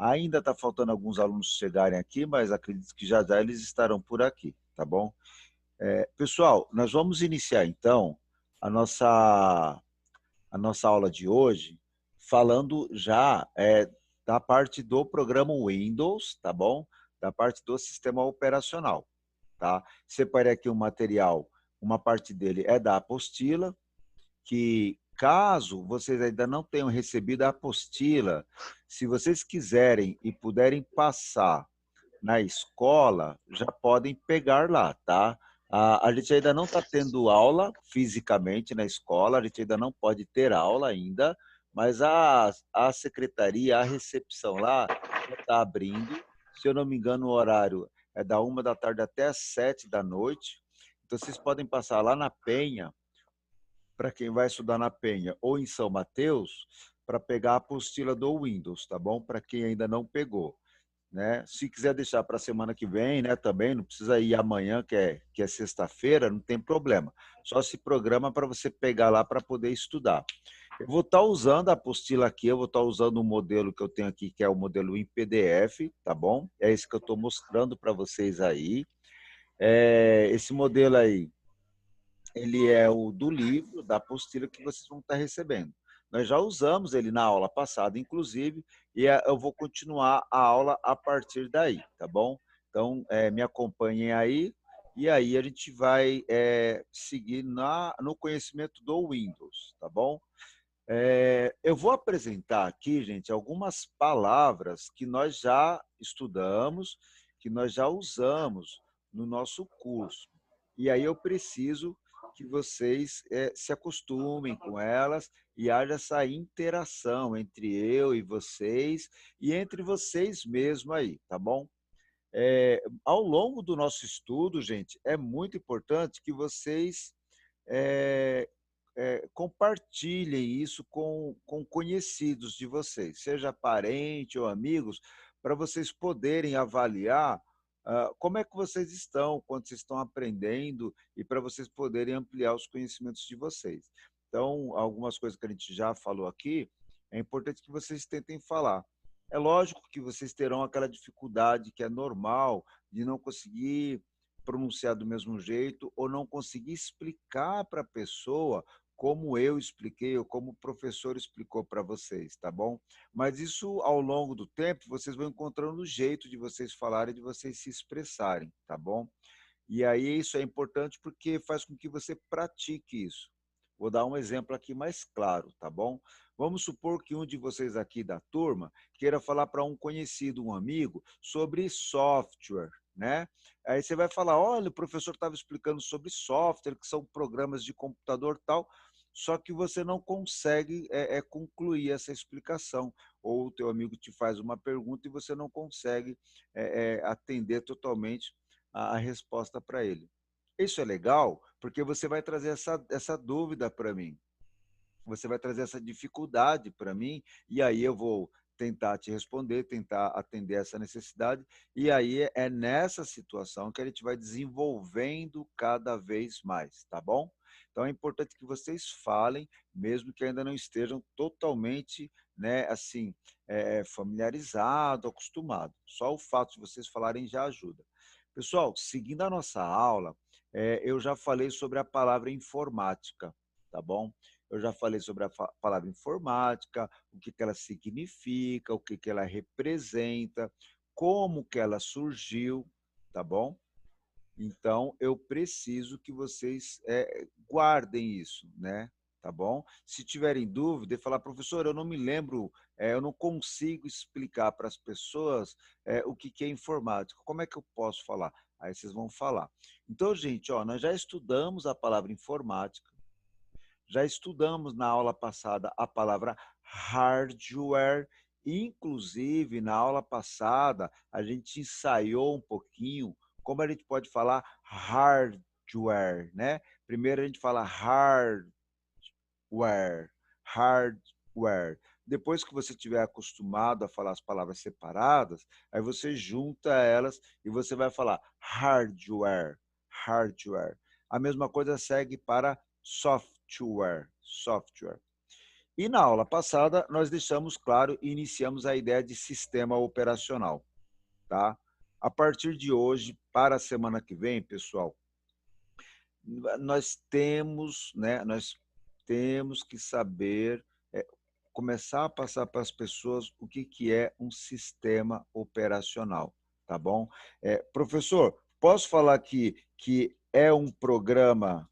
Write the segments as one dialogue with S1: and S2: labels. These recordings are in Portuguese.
S1: Ainda está faltando alguns alunos chegarem aqui, mas acredito que já já eles estarão por aqui, tá bom? Pessoal, nós vamos iniciar então a nossa, a nossa aula de hoje falando já da parte do programa Windows, tá bom? Da parte do sistema operacional, tá? Separei aqui um material, uma parte dele é da apostila, que caso vocês ainda não tenham recebido a apostila, se vocês quiserem e puderem passar na escola, já podem pegar lá, tá? A gente ainda não está tendo aula fisicamente na escola, a gente ainda não pode ter aula ainda, mas a secretaria, a recepção lá já está abrindo. Se eu não me engano, o horário é da 1 da tarde até as 7 da noite. Então, vocês podem passar lá na Penha, para quem vai estudar na Penha ou em São Mateus, para pegar a apostila do Windows, tá bom? Para quem ainda não pegou, né? Se quiser deixar para a semana que vem, né, também, não precisa ir amanhã, que é sexta-feira, não tem problema. Só se programa para você pegar lá para poder estudar. Eu vou estar usando a apostila aqui, eu vou estar usando o modelo que eu tenho aqui, que é o modelo em PDF, tá bom? É esse que eu estou mostrando para vocês aí. Esse modelo aí, ele é o do livro, da apostila que vocês vão estar recebendo. Nós já usamos ele na aula passada, inclusive, e eu vou continuar a aula a partir daí, tá bom? Então, me acompanhem aí, e aí a gente vai seguir no conhecimento do Windows, tá bom? Eu vou apresentar aqui, gente, algumas palavras que nós já estudamos, que nós já usamos no nosso curso. E aí eu preciso que vocês se acostumem com elas e haja essa interação entre eu e vocês e entre vocês mesmo aí, tá bom? Ao longo do nosso estudo, gente, é muito importante que vocês é, compartilhem isso com conhecidos de vocês, seja parente ou amigos, para vocês poderem avaliar como é que vocês estão, quanto vocês estão aprendendo e para vocês poderem ampliar os conhecimentos de vocês. Então, algumas coisas que a gente já falou aqui, é importante que vocês tentem falar. É lógico que vocês terão aquela dificuldade que é normal de não conseguir pronunciar do mesmo jeito ou não conseguir explicar para a pessoa como eu expliquei ou como o professor explicou para vocês, tá bom? Mas isso, ao longo do tempo, vocês vão encontrando o jeito de vocês falarem, de vocês se expressarem, tá bom? E aí isso é importante porque faz com que você pratique isso. Vou dar um exemplo aqui mais claro, tá bom? Vamos supor que um de vocês aqui da turma queira falar para um conhecido, um amigo, sobre software, né? Aí você vai falar, olha, o professor estava explicando sobre software, que são programas de computador e tal, só que você não consegue concluir essa explicação. Ou o teu amigo te faz uma pergunta e você não consegue atender totalmente a resposta para ele. Isso é legal porque você vai trazer essa dúvida para mim, você vai trazer essa dificuldade para mim, e aí eu vou tentar te responder, tentar atender essa necessidade, e aí é nessa situação que a gente vai desenvolvendo cada vez mais, tá bom? Então é importante que vocês falem, mesmo que ainda não estejam totalmente, né, assim, familiarizado, acostumado. Só o fato de vocês falarem já ajuda. Pessoal, seguindo a nossa aula, eu já falei sobre a palavra informática, tá bom? Eu já falei sobre a palavra informática, o que ela significa, o que ela representa, como que ela surgiu, tá bom? Então, eu preciso que vocês guardem isso, né? Tá bom? Se tiverem dúvida, falar, professor, eu não me lembro, eu não consigo explicar para as pessoas o que é informática. Como é que eu posso falar? Aí vocês vão falar. Então, gente, ó, nós já estudamos a palavra informática, já estudamos na aula passada a palavra hardware, inclusive na aula passada a gente ensaiou um pouquinho como a gente pode falar hardware, né? Primeiro a gente fala hardware. Depois que você estiver acostumado a falar as palavras separadas, aí você junta elas e você vai falar hardware. A mesma coisa segue para software. E na aula passada, nós deixamos claro e iniciamos a ideia de sistema operacional, tá? A partir de hoje, para a semana que vem, pessoal, nós temos que saber, começar a passar para as pessoas o que é um sistema operacional, tá bom? Professor, posso falar que é um programa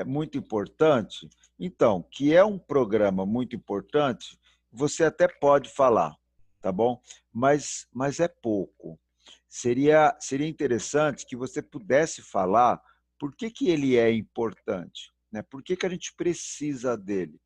S1: muito importante? Então, que é um programa muito importante, você até pode falar, tá bom? Mas é pouco. Seria interessante que você pudesse falar por que ele é importante, né? Por que a gente precisa dele?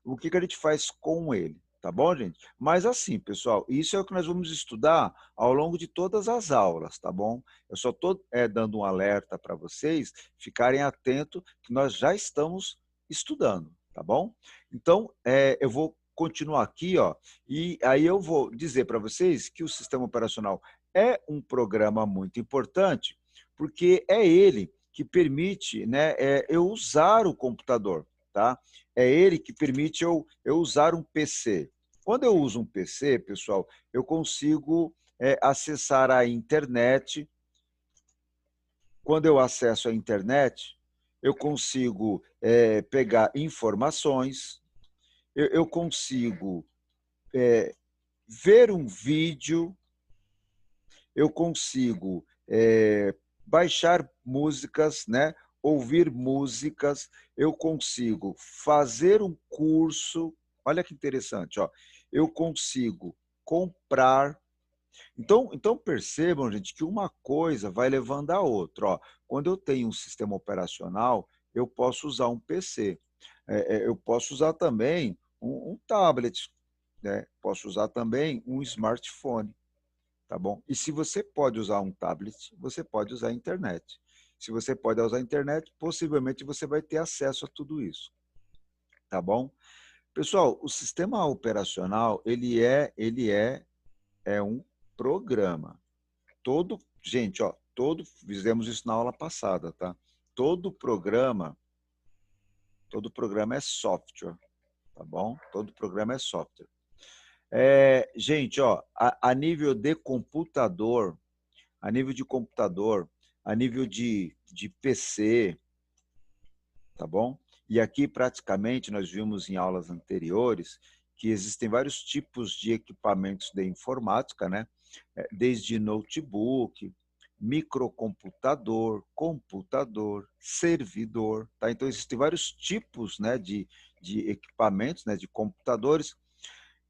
S1: O que a gente faz com ele, tá bom, gente? Mas assim, pessoal, isso é o que nós vamos estudar ao longo de todas as aulas, tá bom? Eu só estou dando um alerta para vocês ficarem atentos que nós já estamos estudando, tá bom? Então, eu vou continuar aqui, ó, e aí eu vou dizer para vocês que o sistema operacional é um programa muito importante, porque é ele que permite, né, eu usar o computador, tá? É ele que permite eu usar um PC. Quando eu uso um PC, pessoal, eu consigo acessar a internet. Quando eu acesso a internet, eu consigo pegar informações, eu consigo ver um vídeo, eu consigo baixar músicas, né? Ouvir músicas, eu consigo fazer um curso. Olha que interessante, ó. Eu consigo comprar. Então percebam, gente, que uma coisa vai levando a outra. Ó. Quando eu tenho um sistema operacional, eu posso usar um PC. Eu posso usar também um tablet, né? Posso usar também um smartphone. Tá bom? E se você pode usar um tablet, você pode usar a internet. Se você pode usar a internet, possivelmente você vai ter acesso a tudo isso. Tá bom? Pessoal, o sistema operacional, ele é um programa. Gente, ó, fizemos isso na aula passada, tá? Todo programa é software, tá bom? Todo programa é software. Gente, ó, a nível de computador, a nível de computador, a nível de PC, tá bom? E aqui, praticamente, nós vimos em aulas anteriores que existem vários tipos de equipamentos de informática, né? Desde notebook, microcomputador, computador, servidor, tá? Então, existem vários tipos, né, de equipamentos, né, de computadores.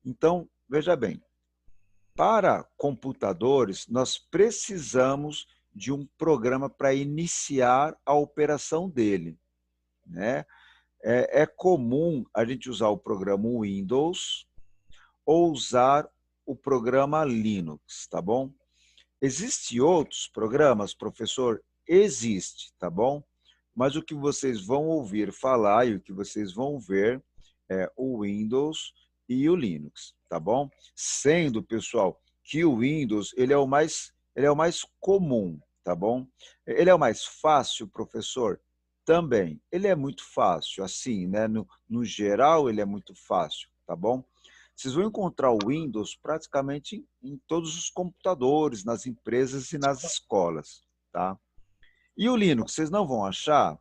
S1: Então, veja bem, para computadores, nós precisamos de um programa para iniciar a operação dele, né? É comum a gente usar o programa Windows ou usar o programa Linux, tá bom? Existem outros programas, professor? Existe, tá bom? Mas o que vocês vão ouvir falar e o que vocês vão ver é o Windows e o Linux, tá bom? Sendo, pessoal, que o Windows ele é o mais comum, tá bom? Ele é o mais fácil, professor? Também. Ele é muito fácil, assim, né? No geral, ele é muito fácil, tá bom? Vocês vão encontrar o Windows praticamente em todos os computadores, nas empresas e nas escolas, tá? E o Linux, vocês não vão achar?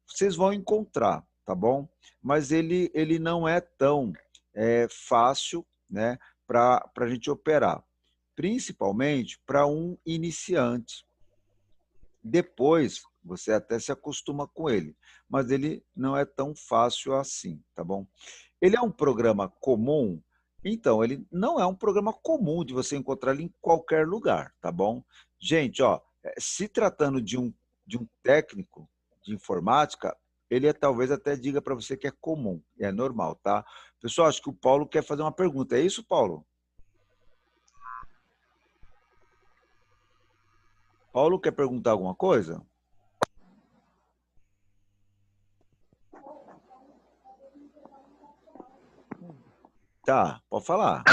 S1: Vocês vão encontrar, tá bom? Mas ele não é tão fácil, né, para a gente operar, principalmente para um iniciante. Depois, você até se acostuma com ele, mas ele não é tão fácil assim, tá bom? Ele é um programa comum? Então, ele não é um programa comum de você encontrar ele em qualquer lugar, tá bom? Gente, ó, se tratando de um técnico de informática, ele talvez até diga para você que é comum, é normal, tá? Pessoal, acho que o Paulo quer fazer uma pergunta. É isso, Paulo? Paulo quer perguntar alguma coisa? Tá, pode falar.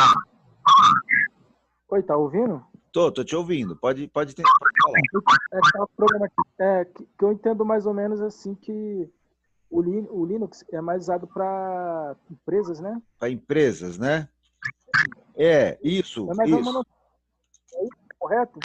S2: Oi, tá ouvindo?
S1: Tô te ouvindo. Pode falar.
S2: É, tá um problema que eu entendo mais ou menos assim que o Linux é mais usado para empresas, né?
S1: Para empresas, né? É, isso,
S2: É mais
S1: isso.
S2: correto?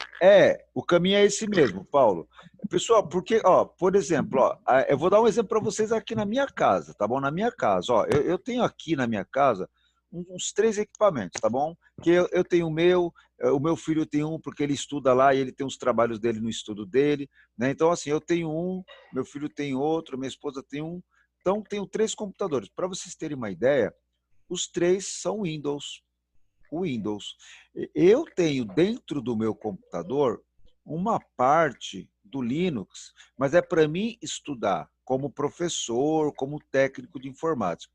S1: O caminho é esse mesmo, Paulo. Pessoal, porque, ó, por exemplo, ó, eu vou dar um exemplo para vocês aqui na minha casa, tá bom? Na minha casa, ó, eu tenho aqui na minha casa uns 3 equipamentos, tá bom? Que eu tenho o meu filho tem um porque ele estuda lá e ele tem os trabalhos dele no estudo dele, né? Então, assim, eu tenho um, meu filho tem outro, minha esposa tem um. Então, tenho 3 computadores. Para vocês terem uma ideia, os 3 são Windows. Windows. Eu tenho dentro do meu computador uma parte do Linux, mas é para mim estudar como professor, como técnico de informática.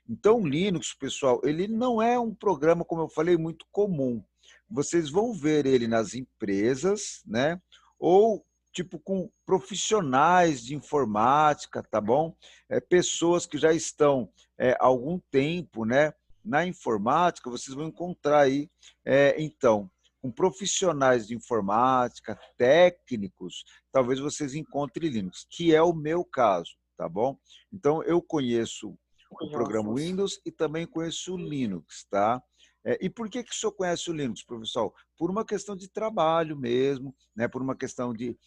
S1: Então, o Linux, pessoal, ele não é um programa, como eu falei, muito comum. Vocês vão ver ele nas empresas, né? Ou tipo com profissionais de informática, tá bom? Pessoas que já estão há algum tempo, né? Na informática, vocês vão encontrar aí, então, com profissionais de informática, técnicos, talvez vocês encontrem Linux, que é o meu caso, tá bom? Então, eu conheço o programa Windows e também conheço o Linux, tá? E por que o senhor conhece o Linux, professor? Por uma questão de trabalho mesmo, né? Por uma questão de,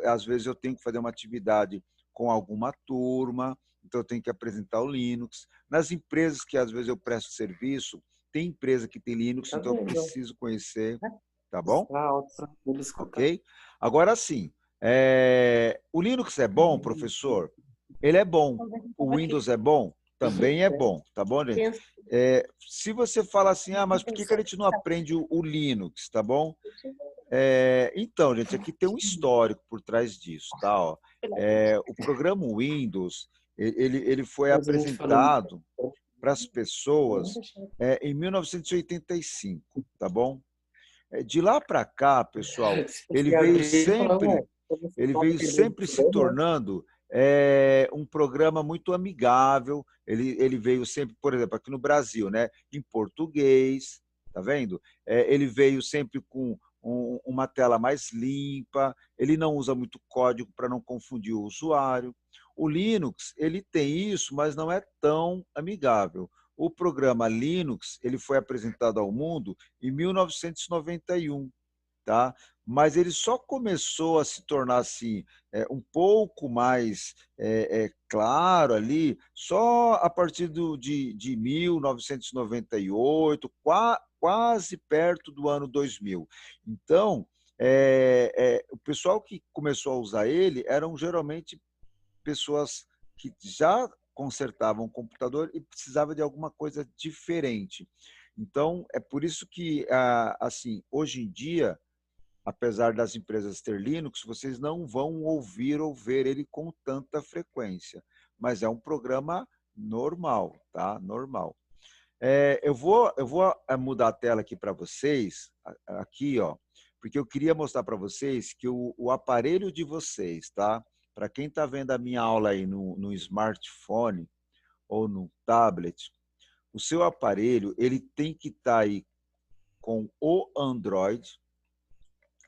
S1: às vezes eu tenho que fazer uma atividade com alguma turma, então eu tenho que apresentar o Linux. Nas empresas que às vezes eu presto serviço, tem empresa que tem Linux,
S3: Tá
S1: então eu
S3: vendo?
S1: preciso conhecer,
S3: Né?
S1: tá bom?
S3: Tá alto para ele escutar.
S1: Ok? Agora sim, o Linux é bom, professor? Ele é bom. O Windows é bom? Também é bom, tá bom, gente? Se você fala assim, mas por que a gente não aprende o Linux, tá bom? Então, gente, aqui tem um histórico por trás disso, tá? Ó. O programa Windows, ele foi
S3: Mas a gente falando.
S1: apresentado para as pessoas em 1985, tá bom? De lá para cá, pessoal, ele
S3: Se
S1: veio
S3: abrir e falar,
S1: sempre,
S3: ué, você
S1: ele
S3: sabe
S1: veio
S3: que ele
S1: sempre se
S3: estudou, né?
S1: tornando um programa muito amigável. Ele veio sempre, por exemplo, aqui no Brasil, né, em português, tá vendo? Ele veio sempre com uma tela mais limpa. Ele não usa muito código para não confundir o usuário. O Linux, ele tem isso, mas não é tão amigável. O programa Linux, ele foi apresentado ao mundo em 1991, tá? Mas ele só começou a se tornar assim um pouco mais claro ali só a partir de 1998, quase perto do ano 2000. Então, o pessoal que começou a usar ele eram geralmente pessoas que já consertavam o computador e precisava de alguma coisa diferente. Então, é por isso que, assim, hoje em dia, apesar das empresas ter Linux, vocês não vão ouvir ou ver ele com tanta frequência, mas é um programa normal, tá? Normal. Eu vou mudar a tela aqui para vocês, aqui, ó, porque eu queria mostrar para vocês que o aparelho de vocês, tá? Para quem está vendo a minha aula aí no smartphone ou no tablet, o seu aparelho ele tem que estar aí com o Android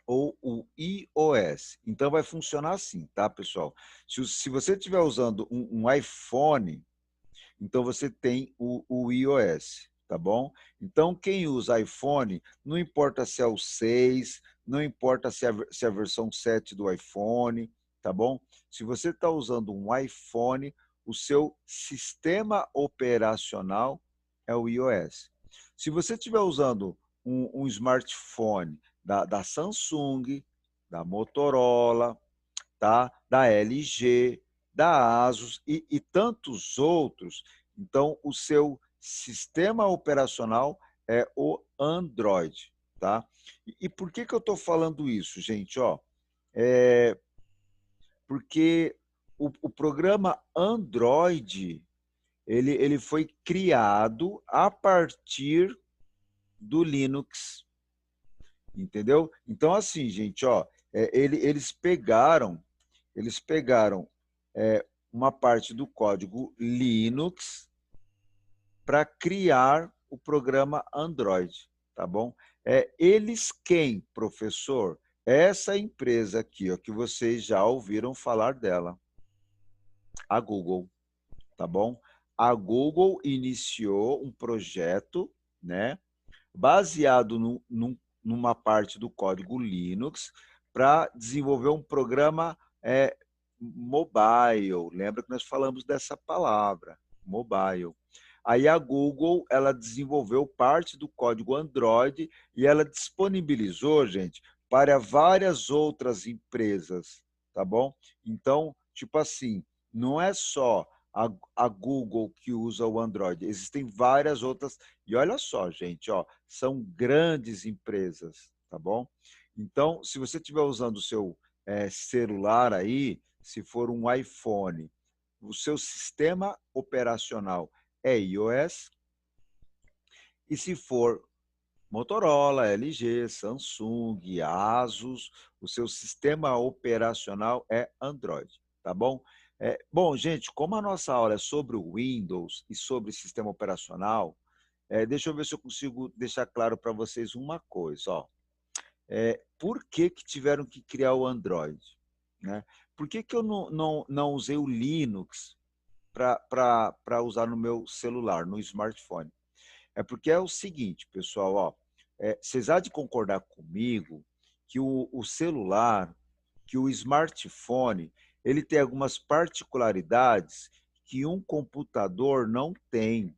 S1: ou o iOS. Então vai funcionar assim, tá, pessoal? Se você estiver usando um iPhone, então você tem o iOS, tá bom? Então quem usa iPhone, não importa se é o 6, não importa se é a versão 7 do iPhone, tá bom? Se você está usando um iPhone, o seu sistema operacional é o iOS. Se você estiver usando um smartphone da Samsung, da Motorola, tá? Da LG, da ASUS e tantos outros. Então, o seu sistema operacional é o Android, tá? E por que eu estou falando isso, gente? Ó, porque o programa Android ele foi criado a partir do Linux, entendeu? Então, assim, gente, ó, eles pegaram uma parte do código Linux para criar o programa Android, tá bom? Eles quem, professor? Essa empresa aqui, ó, que vocês já ouviram falar dela, a Google. tá bom? A Google iniciou um projeto, né, baseado numa parte do código Linux para desenvolver um programa mobile. Lembra que nós falamos dessa palavra, mobile. Aí a Google, ela desenvolveu parte do código Android e ela disponibilizou, gente, para várias outras empresas, tá bom? Então, tipo assim, não é só a Google que usa o Android, existem várias outras. E olha só, gente, ó, são grandes empresas, tá bom? Então, se você estiver usando o seu celular aí, se for um iPhone, o seu sistema operacional é iOS, e se for Motorola, LG, Samsung, Asus, o seu sistema operacional é Android, tá bom? Bom, gente, como a nossa aula é sobre o Windows e sobre sistema operacional, deixa eu ver se eu consigo deixar claro para vocês uma coisa. Ó. Por que tiveram que criar o Android? Né? Por que eu não usei o Linux para usar no meu celular, no smartphone? É porque é o seguinte, pessoal, ó, vocês há de concordar comigo que o celular, que o smartphone, ele tem algumas particularidades que um computador não tem.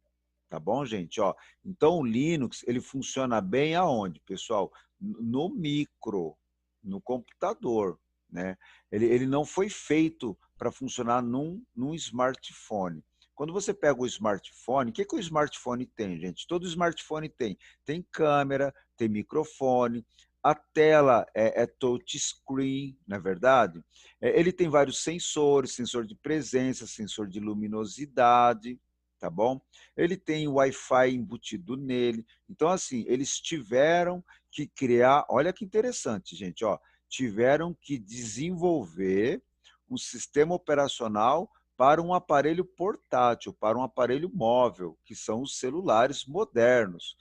S1: Tá bom, gente? Ó, então, o Linux, ele funciona bem aonde, pessoal? No micro, no computador, né? Ele não foi feito para funcionar num smartphone. Quando você pega o smartphone, o que o smartphone tem, gente? Todo smartphone tem. Tem câmera, tem microfone, a tela é touchscreen, não é verdade? Ele tem vários sensores, sensor de presença, sensor de luminosidade, tá bom? Ele tem Wi-Fi embutido nele. Então, assim, eles tiveram que criar, olha que interessante, gente, ó, tiveram que desenvolver um sistema operacional para um aparelho portátil, para um aparelho móvel, que são os celulares modernos.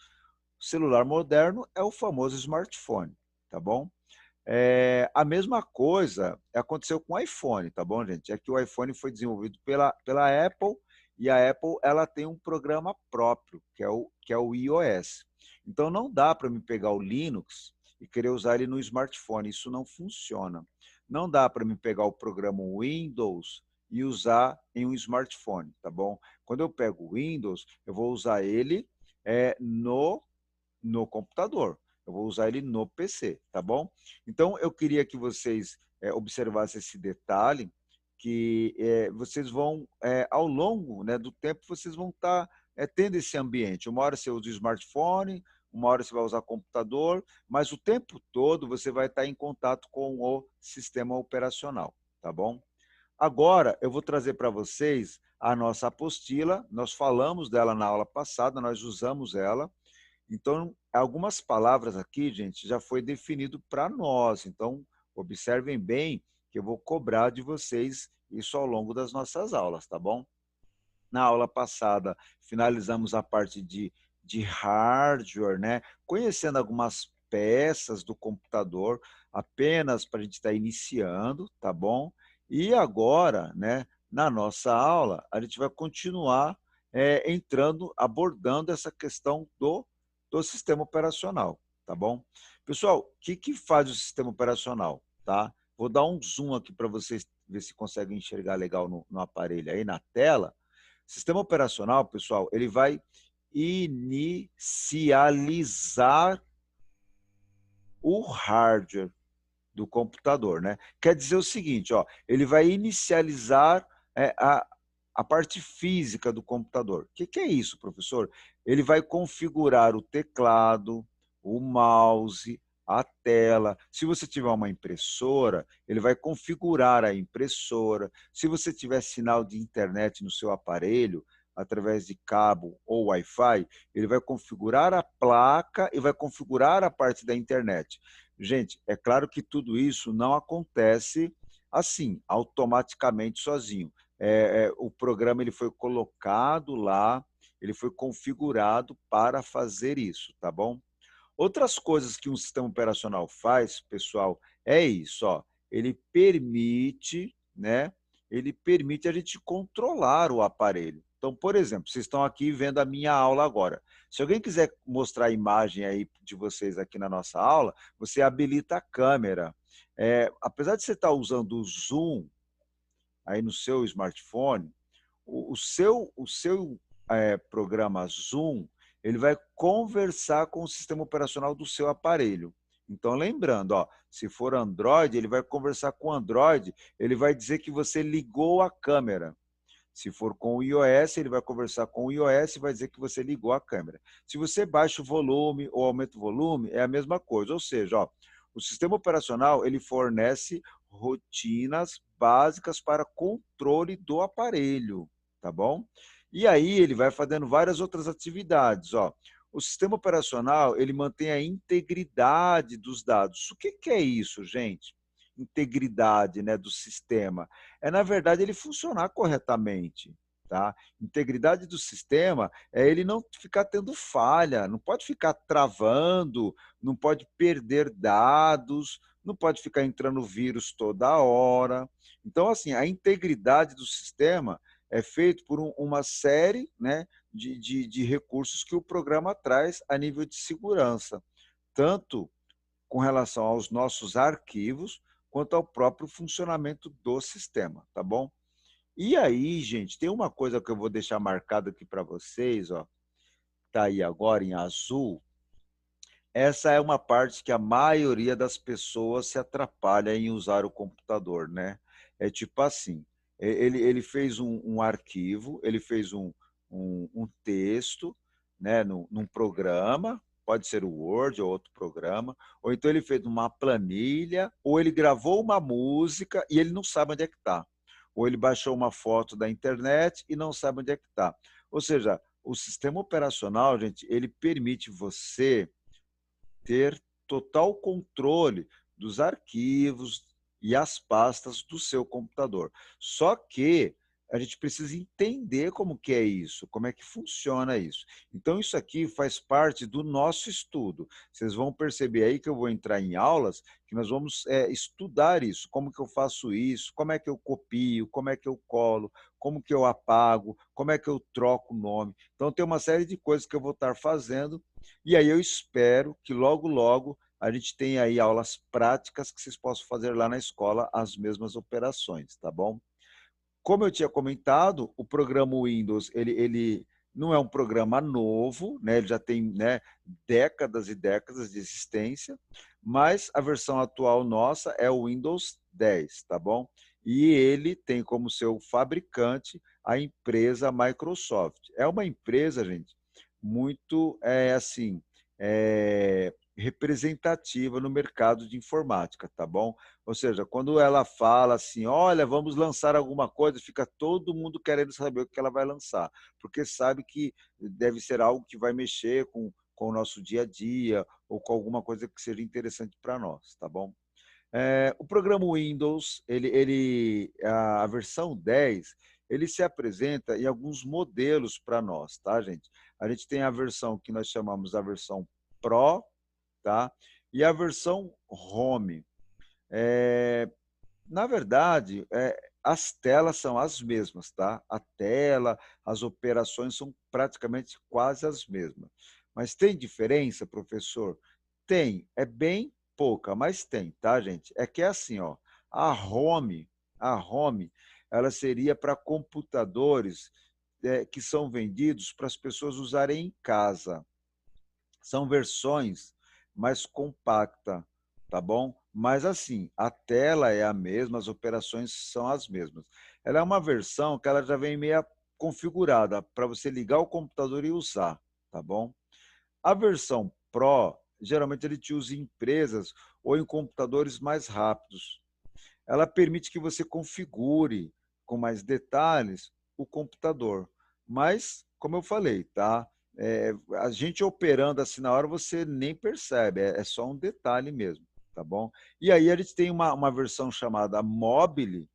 S1: O celular moderno é o famoso smartphone, tá bom? A mesma coisa aconteceu com o iPhone, tá bom, gente? É que o iPhone foi desenvolvido pela Apple e a Apple ela tem um programa próprio, que é o iOS. Então não dá para me pegar o Linux e querer usar ele no smartphone, isso não funciona. Não dá para me pegar o programa Windows e usar em um smartphone, tá bom? Quando eu pego o Windows, eu vou usar ele no computador. Eu vou usar ele no PC, tá bom? Então, eu queria que vocês observassem esse detalhe, que vocês vão, ao longo, né, do tempo, vocês vão estar tendo esse ambiente. Uma hora você usa o smartphone, uma hora você vai usar computador, mas o tempo todo você vai estar em contato com o sistema operacional, tá bom? Agora, eu vou trazer para vocês a nossa apostila. Nós falamos dela na aula passada, nós usamos ela. Então, algumas palavras aqui, gente, já foi definido para nós. Então, observem bem que eu vou cobrar de vocês isso ao longo das nossas aulas, tá bom? Na aula passada, finalizamos a parte de hardware, né? Conhecendo algumas peças do computador, apenas para a gente estar iniciando, tá bom? E agora, né, na nossa aula, a gente vai continuar entrando, abordando essa questão do sistema operacional, tá bom? Pessoal, o que faz o sistema operacional, tá? Vou dar um zoom aqui para vocês ver se conseguem enxergar legal no aparelho aí na tela. Sistema operacional, pessoal, ele vai inicializar o hardware do computador, né? Quer dizer o seguinte, ó, ele vai inicializar a parte física do computador. O que é isso, professor? Ele vai configurar o teclado, o mouse, a tela. Se você tiver uma impressora, ele vai configurar a impressora. Se você tiver sinal de internet no seu aparelho, através de cabo ou Wi-Fi, ele vai configurar a placa e vai configurar a parte da internet. Gente, é claro que tudo isso não acontece assim, automaticamente sozinho. O programa ele foi colocado lá, ele foi configurado para fazer isso, tá bom? Outras coisas que um sistema operacional faz, pessoal, é isso, ó, ele permite, né, ele permite a gente controlar o aparelho. Então, por exemplo, vocês estão aqui vendo a minha aula agora. Se alguém quiser mostrar a imagem aí de vocês aqui na nossa aula, você habilita a câmera. Apesar de você estar usando o Zoom aí no seu smartphone, o seu programa Zoom, ele vai conversar com o sistema operacional do seu aparelho. Então, lembrando, ó, se for Android, ele vai conversar com o Android, ele vai dizer que você ligou a câmera. Se for com o iOS, ele vai conversar com o iOS e vai dizer que você ligou a câmera. Se você baixa o volume ou aumenta o volume, é a mesma coisa. Ou seja, ó, o sistema operacional ele fornece rotinas básicas para controle do aparelho, tá bom? E aí ele vai fazendo várias outras atividades, ó. O sistema operacional ele mantém a integridade dos dados. O que é isso, gente? Integridade, né, do sistema. Na verdade, ele funcionar corretamente. Tá? Integridade do sistema é ele não ficar tendo falha, não pode ficar travando, não pode perder dados, não pode ficar entrando vírus toda hora. Então, assim, a integridade do sistema é feita por uma série, né, de recursos que o programa traz a nível de segurança, tanto com relação aos nossos arquivos, quanto ao próprio funcionamento do sistema, tá bom? E aí, gente, tem uma coisa que eu vou deixar marcado aqui para vocês, ó, tá aí agora em azul. Essa é uma parte que a maioria das pessoas se atrapalha em usar o computador, né? É tipo assim, ele fez um arquivo, ele fez um texto, né, num programa, pode ser o Word ou outro programa, ou então ele fez uma planilha, ou ele gravou uma música e ele não sabe onde é que está. Ou ele baixou uma foto da internet e não sabe onde é que está. Ou seja, o sistema operacional, gente, ele permite você ter total controle dos arquivos e as pastas do seu computador. Só que a gente precisa entender como que é isso, como é que funciona isso. Então, isso aqui faz parte do nosso estudo. Vocês vão perceber aí que eu vou entrar em aulas que nós vamos estudar isso, como que eu faço isso, como é que eu copio, como é que eu colo, como que eu apago, como é que eu troco o nome. Então, tem uma série de coisas que eu vou estar fazendo e aí eu espero que logo, logo a gente tenha aí aulas práticas que vocês possam fazer lá na escola as mesmas operações, tá bom? Como eu tinha comentado, o programa Windows, ele não é um programa novo, né? Ele já tem, né, décadas e décadas de existência, mas a versão atual nossa é o Windows 10, tá bom? E ele tem como seu fabricante a empresa Microsoft. É uma empresa, gente, muito assim, representativa no mercado de informática, tá bom? Ou seja, quando ela fala assim, olha, vamos lançar alguma coisa, fica todo mundo querendo saber o que ela vai lançar, porque sabe que deve ser algo que vai mexer com o nosso dia a dia ou com alguma coisa que seja interessante para nós, tá bom? O programa Windows, a versão 10, ele se apresenta em alguns modelos para nós, tá, gente? A gente tem a versão que nós chamamos a versão Pro, tá? E a versão Home. É, Na verdade, as telas são as mesmas, tá? A tela, as operações são praticamente quase as mesmas. Mas tem diferença, professor? Tem, é bem pouca, mas tem, tá, gente? É que é assim, ó, a Home, ela seria para computadores que são vendidos para as pessoas usarem em casa. São versões mais compacta, tá bom? Mas assim, a tela é a mesma, as operações são as mesmas. Ela é uma versão que ela já vem meio configurada para você ligar o computador e usar, tá bom? A versão Pro, geralmente ele te usa em empresas ou em computadores mais rápidos. Ela permite que você configure com mais detalhes o computador. Mas, como eu falei, tá? A gente operando assim na hora, você nem percebe, é só um detalhe mesmo, tá bom? E aí a gente tem uma versão chamada Mobile,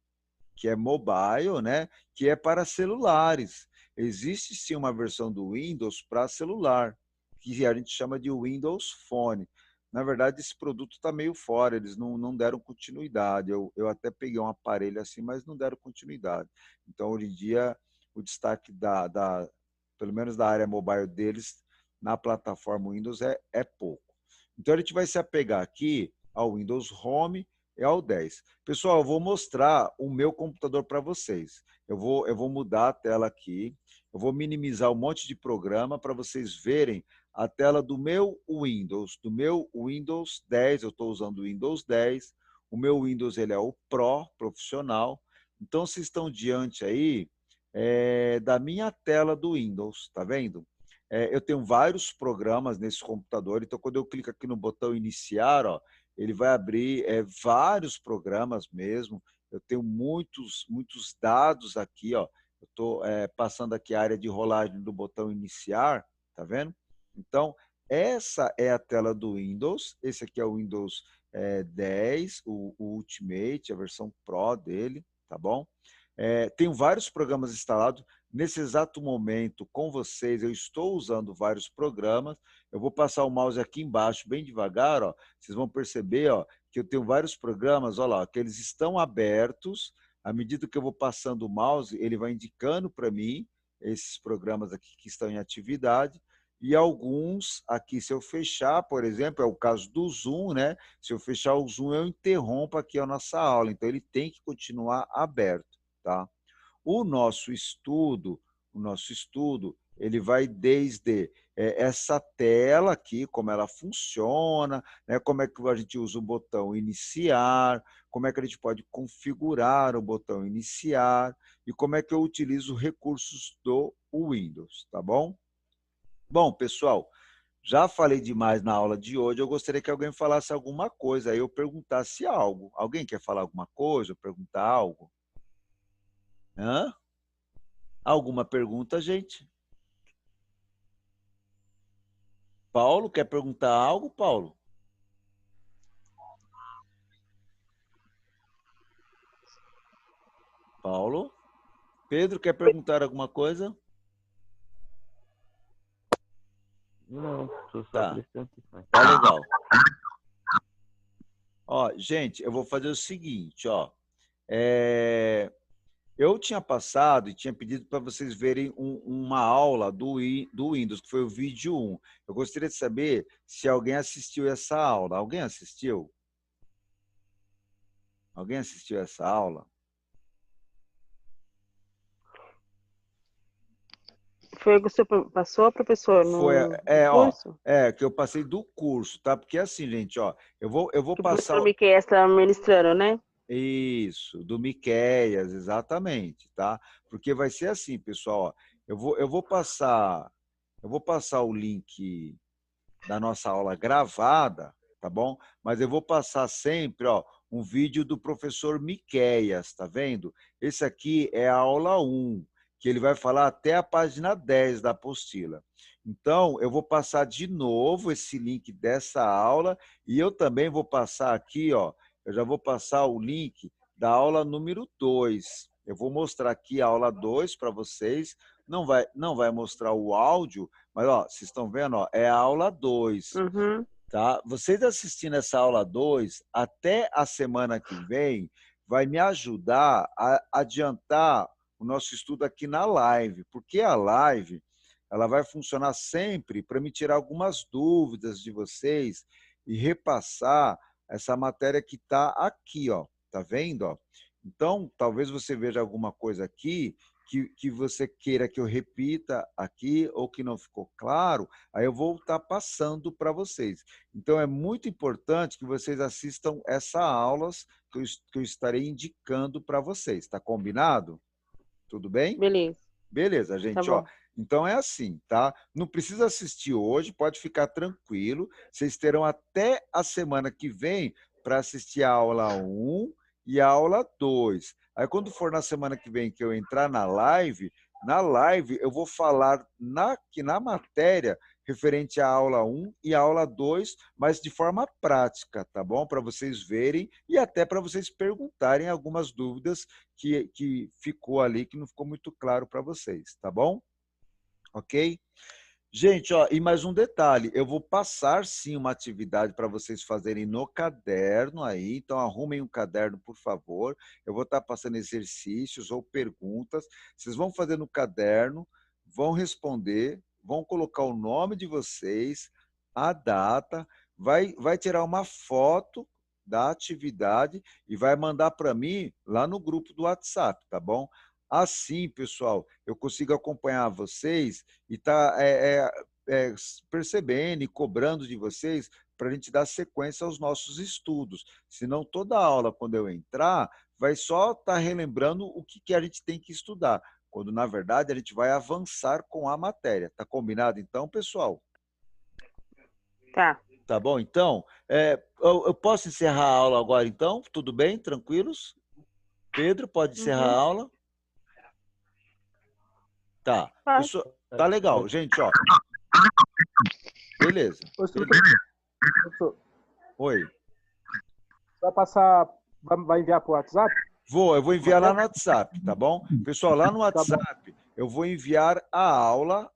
S1: que é mobile, né? Que é para celulares. Existe sim uma versão do Windows para celular, que a gente chama de Windows Phone. na verdade, esse produto está meio fora, eles não deram continuidade. Eu até peguei um aparelho assim, mas não deram continuidade. Então, hoje em dia, o destaque pelo menos da área mobile deles, na plataforma Windows é pouco. Então, a gente vai se apegar aqui ao Windows Home e ao 10. Pessoal, eu vou mostrar o meu computador para vocês. Eu vou mudar a tela aqui, eu vou minimizar um monte de programa para vocês verem a tela do meu Windows 10, eu estou usando o Windows 10, o meu Windows ele é o Pro, profissional, então vocês estão diante aí da minha tela do Windows, tá vendo? Eu tenho vários programas nesse computador, então quando eu clico aqui no botão iniciar, ó, ele vai abrir vários programas mesmo, eu tenho muitos dados aqui, ó, eu estou passando aqui a área de rolagem do botão iniciar, tá vendo? Então, essa é a tela do Windows, esse aqui é o Windows 10, o Ultimate, a versão Pro dele, tá bom? Tenho vários programas instalados. Nesse exato momento, com vocês, eu estou usando vários programas. Eu vou passar o mouse aqui embaixo, bem devagar, ó. Vocês vão perceber, ó, que eu tenho vários programas, ó lá, que eles estão abertos. À medida que eu vou passando o mouse, ele vai indicando para mim esses programas aqui que estão em atividade. E alguns aqui, se eu fechar, por exemplo, é o caso do Zoom, né? Se eu fechar o Zoom, eu interrompo aqui a nossa aula. Então, ele tem que continuar aberto, tá? O nosso estudo, ele vai desde essa tela aqui, como ela funciona, né? Como é que a gente usa o botão iniciar, como é que a gente pode configurar o botão iniciar e como é que eu utilizo recursos do Windows, tá bom? Bom, pessoal, já falei demais na aula de hoje, eu gostaria que alguém falasse alguma coisa, aí eu perguntasse algo. Alguém quer falar alguma coisa, perguntar algo? Hã? Alguma pergunta, gente? Paulo, quer perguntar algo, Paulo? Paulo? Pedro, quer perguntar alguma coisa?
S3: Não, estou só
S1: Tá,
S3: prestando atenção.
S1: tá legal. Ó, gente, eu vou fazer o seguinte, ó. Eu tinha passado e tinha pedido para vocês verem uma aula do Windows, que foi o vídeo 1. Eu gostaria de saber se alguém assistiu essa aula. Alguém assistiu? Alguém assistiu essa aula?
S4: Foi o que o senhor passou, professor,
S1: Foi,
S4: no
S1: ó,
S4: curso?
S1: que eu passei do curso, tá? Porque assim, gente, ó, eu vou
S4: Que o
S1: passar
S4: professor Miquel está ministrando, né?
S1: isso, do Miqueias, exatamente, tá? Porque vai ser assim, pessoal, ó, eu vou passar o link da nossa aula gravada, tá bom? Mas eu vou passar sempre, ó, um vídeo do professor Miqueias, tá vendo? Esse aqui é a aula 1, que ele vai falar até a página 10 da apostila. Então, eu vou passar de novo esse link dessa aula e eu também vou passar aqui, ó, eu já vou passar o link da aula número 2. Eu vou mostrar aqui a aula 2 para vocês. Não vai mostrar o áudio, mas ó, vocês estão vendo, ó, é a aula 2.
S4: Uhum.
S1: Tá? Vocês assistindo essa aula 2 até a semana que vem vai me ajudar a adiantar o nosso estudo aqui na live, porque a live ela vai funcionar sempre para me tirar algumas dúvidas de vocês e repassar essa matéria que está aqui, ó. Tá vendo? Ó? Então, talvez você veja alguma coisa aqui que você queira que eu repita aqui ou que não ficou claro, aí eu vou estar passando para vocês. Então, é muito importante que vocês assistam essas aulas que eu estarei indicando para vocês. Está combinado? Tudo bem?
S4: Beleza,
S1: Beleza,
S4: tá
S1: gente. Ó,
S4: bom.
S1: então é assim, tá? Não precisa assistir hoje, pode ficar tranquilo. Vocês terão até a semana que vem para assistir a aula 1 e a aula 2. Aí, quando for na semana que vem que eu entrar na live eu vou falar que na matéria referente à aula 1 e à aula 2, mas de forma prática, tá bom? Para vocês verem e até para vocês perguntarem algumas dúvidas que ficou ali, que não ficou muito claro para vocês, tá bom? Ok? Gente, ó, e mais um detalhe, eu vou passar sim uma atividade para vocês fazerem no caderno aí, então arrumem um caderno, por favor. Eu vou estar passando exercícios ou perguntas. Vocês vão fazer no caderno, vão responder, vão colocar o nome de vocês, a data, vai tirar uma foto da atividade e vai mandar para mim lá no grupo do WhatsApp, tá bom? Assim, pessoal, eu consigo acompanhar vocês e tá percebendo e cobrando de vocês para a gente dar sequência aos nossos estudos. Senão, toda aula, quando eu entrar, vai só estar relembrando o que a gente tem que estudar, quando, na verdade, a gente vai avançar com a matéria. Tá combinado, então, pessoal?
S4: Tá.
S1: Tá bom? Então, eu posso encerrar a aula agora, então? Tudo bem? Tranquilos? Pedro, pode encerrar a aula? Tá.
S4: Pode.
S1: Pessoal, tá legal. Gente, ó. Beleza.
S2: Ô, instrutor,
S1: Beleza.
S2: professor,
S1: Oi.
S2: vai passar, vai enviar para o WhatsApp?
S1: Eu vou enviar lá no WhatsApp, tá bom? Pessoal, lá no
S2: Tá bom.
S1: WhatsApp, eu vou enviar a aula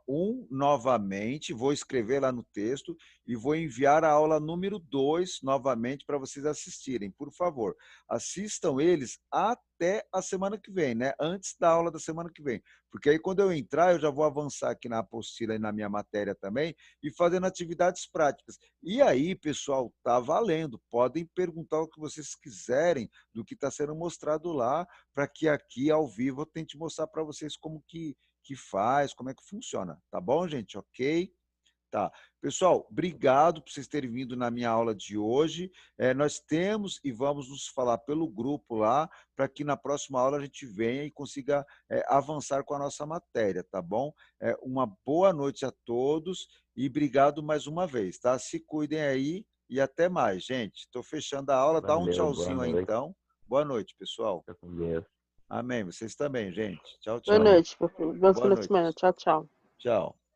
S1: 1 novamente, vou escrever lá no texto e vou enviar a aula número 2 novamente para vocês assistirem. Por favor, assistam eles até a semana que vem, né? Antes da aula da semana que vem. Porque aí quando eu entrar, eu já vou avançar aqui na apostila e na minha matéria também e fazendo atividades práticas. E aí, pessoal, tá valendo. Podem perguntar o que vocês quiserem do que está sendo mostrado lá, para que aqui ao vivo eu tente mostrar para vocês como que faz, como é que funciona. Tá bom, gente? Ok? Tá. Pessoal, obrigado por vocês terem vindo na minha aula de hoje. Nós temos e vamos nos falar pelo grupo lá, para que na próxima aula a gente venha e consiga avançar com a nossa matéria, tá bom? Uma boa noite a todos e obrigado mais uma vez, tá? Se cuidem aí e até mais, gente. Estou fechando a aula. Dá um
S3: Valeu,
S1: tchauzinho
S3: boa
S1: aí,
S3: noite.
S1: então. Boa noite, pessoal.
S3: Fica com Deus.
S1: Amém. Vocês também, gente. Tchau,
S4: Boa
S1: tchau.
S4: noite. Bom
S1: Boa
S4: final de
S1: noite.
S4: semana. Tchau, tchau.
S1: Tchau.